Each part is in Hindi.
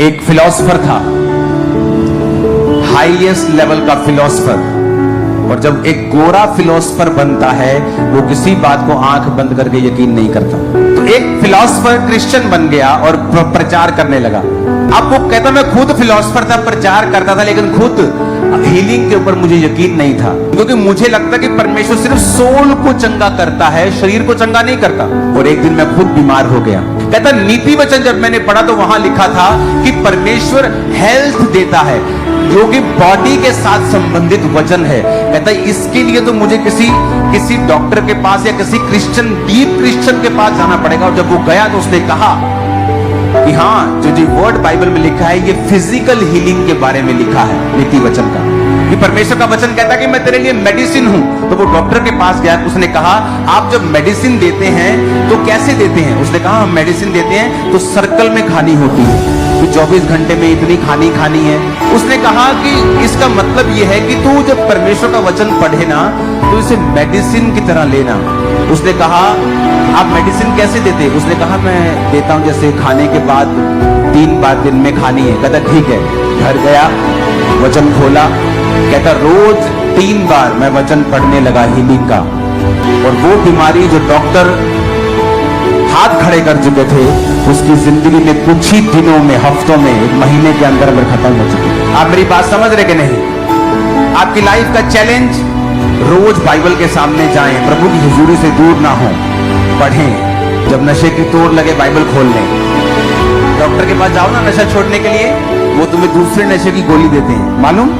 एक फिलोसफर था, हाईएस्ट लेवल का फिलोसफर। और जब एक गोरा फिलोसफर बनता है वो किसी बात को आंख बंद करके यकीन नहीं करता। तो एक फिलोसफर क्रिश्चियन बन गया और प्रचार करने लगा। अब वो कहता मैं खुद फिलोसफर था, प्रचार करता था, लेकिन खुद हीलिंग के ऊपर मुझे यकीन नहीं था, क्योंकि मुझे लगता कि परमेश्वर सिर्फ सोल को चंगा करता है, शरीर को चंगा नहीं करता। और एक दिन मैं खुद बीमार हो गया। कहता नीति वचन जब मैंने पढ़ा तो वहां लिखा था कि परमेश्वर हेल्थ देता है, जो कि बॉडी के साथ संबंधित वचन है। कहता इसके लिए तो मुझे किसी डॉक्टर के पास या किसी क्रिश्चियन, डीप क्रिश्चियन के पास जाना पड़ेगा। और जब वो गया तो उसने कहा कि हाँ, जो वर्ड बाइबल में लिखा है ये फिजिकल हीलिंग के बारे में लिखा है, नीति वचन का, कि परमेश्वर का वचन कहता है कि मैं तेरे लिए मेडिसिन हूं। तो वो डॉक्टर के पास गया, उसने कहा आप जब मेडिसिन देते हैं तो कैसे देते हैं? उसने कहा हम मेडिसिन देते हैं तो सर्कल में खानी होती है, कि 24 घंटे में इतनी खानी है। उसने कहा कि इसका मतलब यह है कि तू जब परमेश्वर का वचन पढ़े ना तो इसे मेडिसिन की तरह लेना। उसने कहा आप मेडिसिन कैसे देते? उसने कहा मैं देता हूं जैसे खाने के बाद 3 बार दिन में खानी है। कहता ठीक है। घर गया, वचन खोला, कहता रोज 3 बार मैं वचन पढ़ने लगा हीलिंग का। और वो बीमारी जो डॉक्टर हाथ खड़े कर चुके थे उसकी जिंदगी में कुछ ही दिनों में, हफ्तों में, 1 महीने के अंदर खत्म हो चुकी। आप मेरी बात समझ रहे कि नहीं? आपकी लाइफ का चैलेंज, रोज बाइबल के सामने जाएं, प्रभु की हुजूरी से दूर ना हो, पढ़ें। जब नशे की तोड़ लगे बाइबल खोल लें। डॉक्टर के पास जाओ ना नशा छोड़ने के लिए, वो तुम्हें दूसरे नशे की गोली देते हैं, मालूम?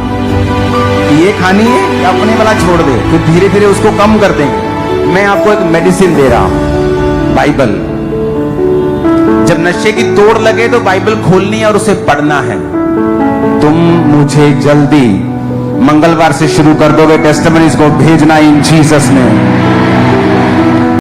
ये खानी है या अपने वाला छोड़ दे, फिर धीरे धीरे उसको कम कर देंगे। मैं आपको एक मेडिसिन दे रहा हूं, बाइबल। जब नशे की तोड़ लगे तो बाइबल खोलनी है और उसे पढ़ना है। तुम मुझे जल्दी मंगलवार से शुरू कर दोगे टेस्टिमनीज को भेजना इन जीसस ने।